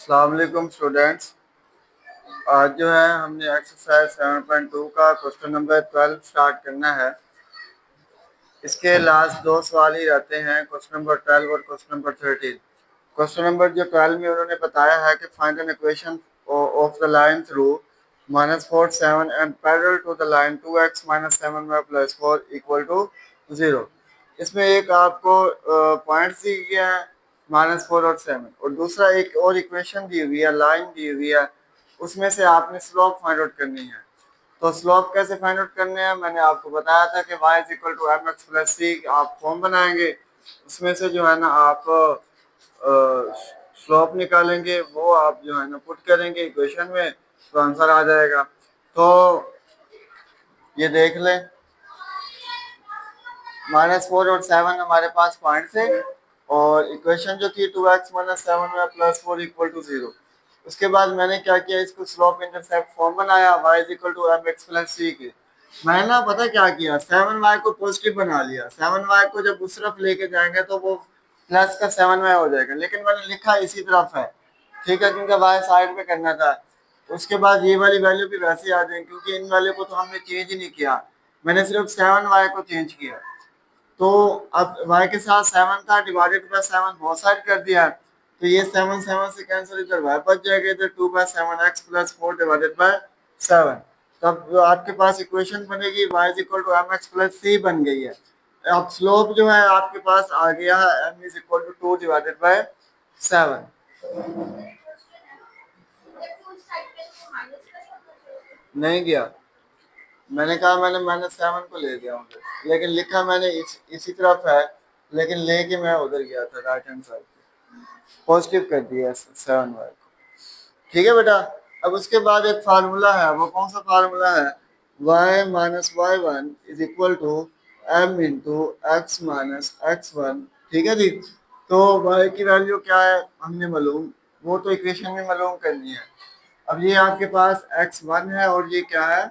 अस्सलाम वालेकुम स्टूडेंट्स। आज जो है हमने एक्सरसाइज 7.2 का क्वेश्चन नंबर 12 स्टार्ट करना है। इसके लास्ट दो सवाल ही रहते हैं, क्वेश्चन नंबर 12 और क्वेश्चन नंबर 13। क्वेश्चन नंबर जो 12 में उन्होंने बताया है कि find an equation of the line through -4 7 and parallel to the line 2x - 7y + 4 = 0। इसमें एक आपको पॉइंट दी गया है -4 और 7, और दूसरा एक और इक्वेशन दी हुई है, लाइन दी हुई है, उसमें से आपने स्लोप फाइंड आउट करनी है। तो स्लोप कैसे फाइंड आउट करने हैं, मैंने आपको बताया था कि y = mx + c आप फॉर्म बनाएंगे, उसमें से जो है ना आप स्लोप निकालेंगे, वो आप जो है ना पुट करेंगे इक्वेशन में, तो आंसर आ जाएगा। तो ये देख लें, -4 और 7 हमारे पास पॉइंट थे, और इक्वेशन जो थी 2x - 7y + 4 = 0। उसके बाद मैंने क्या किया, इसको स्लोप इंटरसेप्ट फॉर्म बनाया y = mx + c के। मैंने ना पता क्या किया, 7y को पॉजिटिव बना लिया। 7y को जब उस तरफ लेके जाएंगे तो वो प्लस का 7y हो जाएगा, लेकिन मैंने लिखा इसी तरफ है, ठीक है, क्योंकि y साइड में करना था। उसके बाद ये वाली वैल्यू भी वैसे ही आ जाएगी, क्योंकि इन वैल्यू को तो हमने चेंज ही नहीं किया, मैंने सिर्फ 7y को चेंज किया। तो अब y के साथ 7 था, डिवाइडेड बाय 7 बहुत साइड कर दिया, तो ये 7 7 से कैंसिल, इधर y बच जाएगा, इधर 2/7x + 4 डिवाइडेड बाय 7। तब जो आपके पास इक्वेशन बनेगी y = mx + c बन गई है। अब स्लोप जो है आपके पास आ गया है m = 2 डिवाइडेड बाय 7। नहीं गया, मैंने कहा मैंने -7 को ले गया उधर, लेकिन लिखा मैंने इसी तरफ है, लेकिन लेके मैं उधर गया था, राइट हैंड साइड पे पॉजिटिव कर दिया 7y को। ठीक है बेटा। अब उसके बाद एक फार्मूला है, वो कौन सा फार्मूला है, y - y1 = m × x - x1। ठीक है जी। तो y की वैल्यू क्या है हमने मालूम, वो तो इक्वेशन में मालूम करनी है। अब ये आपके पास x1 है और ये क्या है,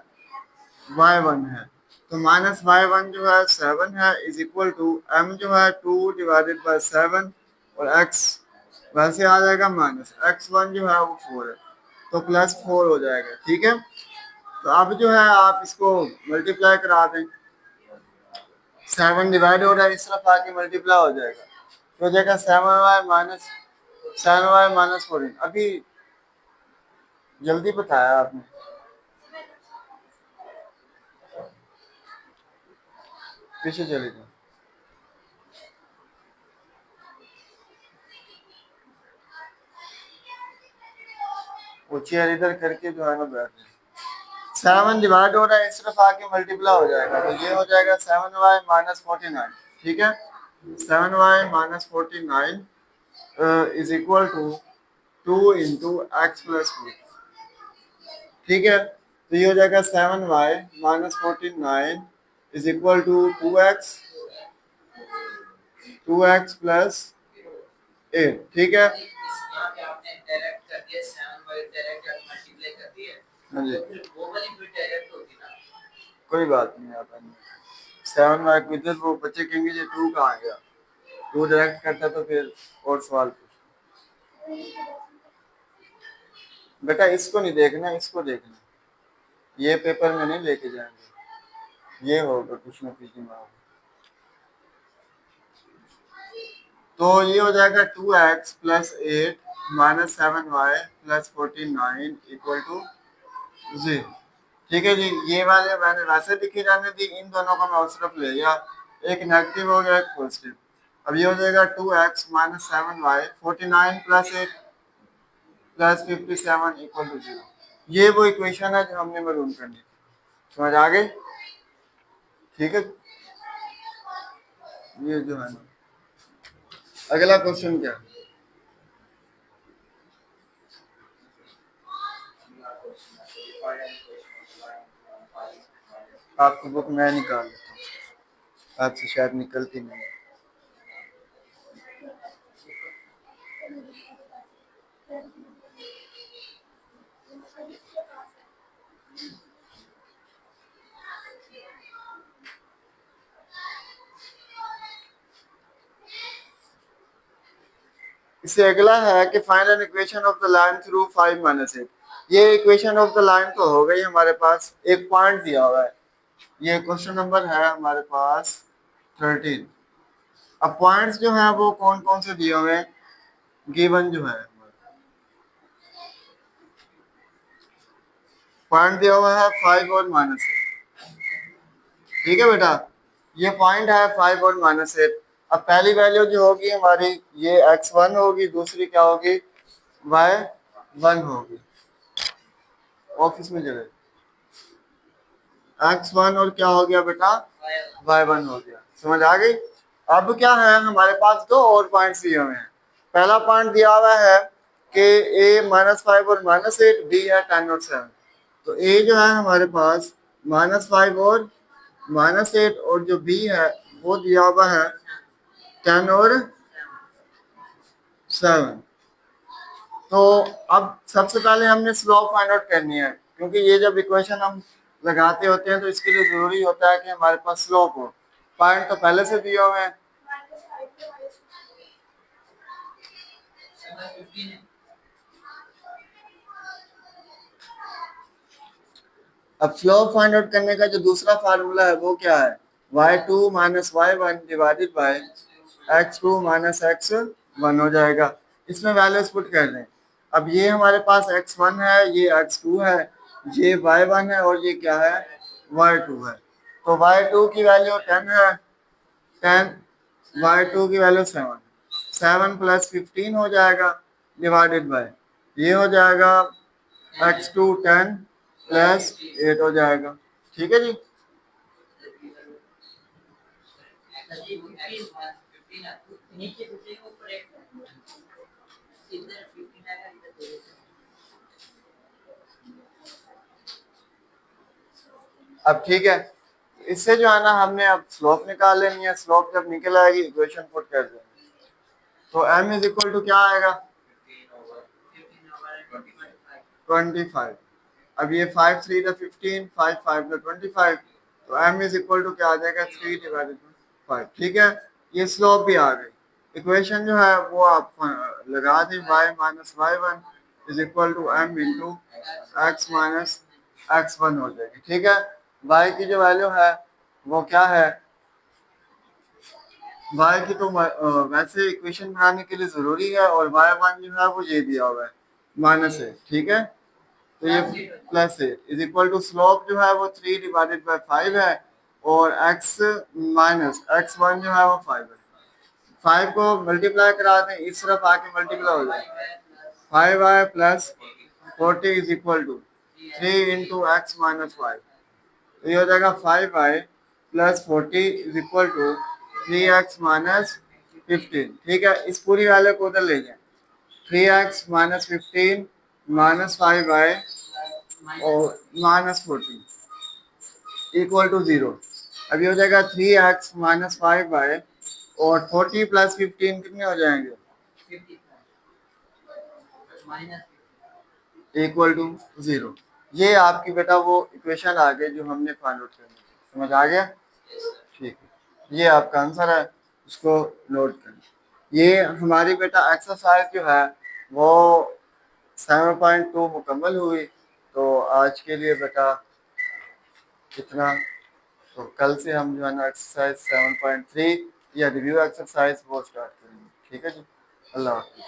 y1 है। तो -y1 जो है 7 है, = m जो है 2 डिवाइडेड बाय 7, और x वैसे आ जाएगा x1 जो है वो 4 है, तो +4 हो जाएगा। ठीक है। तो अब जो है आप इसको मल्टीप्लाई करा दें, 7 डिवाइड हो रहा है, इस तरफ आके मल्टीप्लाई हो जाएगा, तो हो जाएगा 7y - 14। अभी जल्दी बताया आपने, पीछे चले जाओ, वो चेयर इधर करके जो है ना बैठ जाए। 7 डिवाइड हो रहा है, इस तरफ आके मल्टीप्लाई हो जाएगा, तो ये हो जाएगा 7y - 49। ठीक है, 7y - 49 = 2 × x + 4। ठीक है, तो ये हो जाएगा 7y - 49 = 2x + 8। ठीक है, हाँ जी, कोई बात नहीं, आता नहीं। 7y को इधर वो बच्चे कहेंगे ये 2 कहाँ गया, 2 डायरेक्ट करता तो फिर और सवाल पूछ। बेटा इसको नहीं देखना, इसको देखना, ये पेपर में नहीं लेके जाएंगे, ये होगा कुछ ना कुछ दिमाग। तो ये हो जाएगा 2x + 8 - 7y + 49 = 0। ठीक है जी, ये वाले मैंने वैसे लिखी जाने दी, इन दोनों को मैं उस तरफ ले गया, एक नेगेटिव हो गया एक पॉजिटिव। अब ये हो जाएगा 2x - 7y 49 + 8 + 57 = 0। ये वो इक्वेशन है जो हमने मालूम करनी थी, समझ आ गई। ठीक है, ये जो है ना, अगला क्वेश्चन क्या है? आपको बुक मैं निकाल लेता हूँ, आपसे शायद निकलती नहीं है। इससे अगला है कि find an equation of the line through 5 minus 8। ये इक्वेशन ऑफ द लाइन तो हो गई हमारे पास, एक पॉइंट दिया हुआ है। ये क्वेश्चन नंबर है हमारे पास 13। अब पॉइंट्स जो हैं वो कौन कौन से दिए हुए हैं, गिवन जो है पॉइंट दिया हुआ है 5 और -8। ठीक है बेटा, ये पॉइंट है 5 और -8। अब पहली वैल्यू जो होगी हमारी ये x1 होगी, दूसरी क्या होगी y1 होगी। ऑफिस में चले, x1 और क्या हो गया बेटा y1 हो गया। समझ आ गई। अब क्या है, हमारे पास दो और पॉइंट्स दिए हुए हैं। पहला पॉइंट दिया हुआ है कि a -5 और -8, b है 10 और 7। तो a जो है हमारे पास -5 और -8, और जो b है वो दिया हुआ है 10 और 7। तो अब सबसे पहले हमने स्लोप फाइंड आउट करनी है, क्योंकि ये जब इक्वेशन हम लगाते होते हैं तो इसके लिए जरूरी होता है कि हमारे पास स्लोप हो। पॉइंट तो पहले से दिए हुए हैं। अब स्लोप फाइंड आउट करने का जो दूसरा फार्मूला है वो क्या है, y2 - y1 divided by x2 - x1 हो जाएगा। इसमें वैल्यूज पुट कर दें। अब ये हमारे पास x1 है, ये x2 है, ये y1 है और ये क्या है y2 है। तो y2 की वैल्यू 10 है, 10, y2 की वैल्यू 7, 7 + 15 हो जाएगा डिवाइडेड बाय ये हो जाएगा x2 10 + 8 हो जाएगा। ठीक है जी। अब ठीक है, इससे जो है ना हमने अब स्लोप निकाल लेनी है। स्लोप जब निकल आएगी इक्वेशन पुट कर देंगे। तो m = क्या आएगा 25। अब ये 5 3 15, 5 5 25। तो m क्या आ जाएगा 3/5। ठीक है, ये स्लोप भी आ गई। इक्वेशन जो है वो आप लगा दें, y - y1 = m × x - x1 हो जाएगी। ठीक है, y की जो वैल्यू है वो क्या है, y की तो वैसे इक्वेशन बनाने के लिए जरूरी है, और y1 जो है वो ये दिया हुआ है -8। ठीक है, तो ये +8 = स्लोप जो है वो 3/5 है, और x - x1 जो है वो 5 है। 5 को मल्टीप्लाई करा दें, इस तरफ आके मल्टीप्लाई हो जाए 5y + 40 = 3 × x - 5। तो ये हो जाएगा 5y + 40 = 3x - 15। ठीक है, इस पूरी वैल्यू को उधर ले जाए, 3x - 15 -5y और -40 = 0। अब ये हो जाएगा 3x - 5y और 40 + 15 कितने हो जाएंगे =0। ये आपकी बेटा वो इक्वेशन आ गई जो हमने फाइंड आउट करनी थी। समझ आ गया। ठीक है, ये आपका आंसर है, इसको नोट करें। ये हमारी बेटा एक्सरसाइज जो है वो 7.2 मुकम्मल हुई। तो आज के लिए बेटा इतना। तो कल से हम जो है ना एक्सरसाइज 7.3 या रिव्यू एक्सरसाइज वो स्टार्ट करेंगे। ठीक है जी, अल्लाह हाफ़िज़।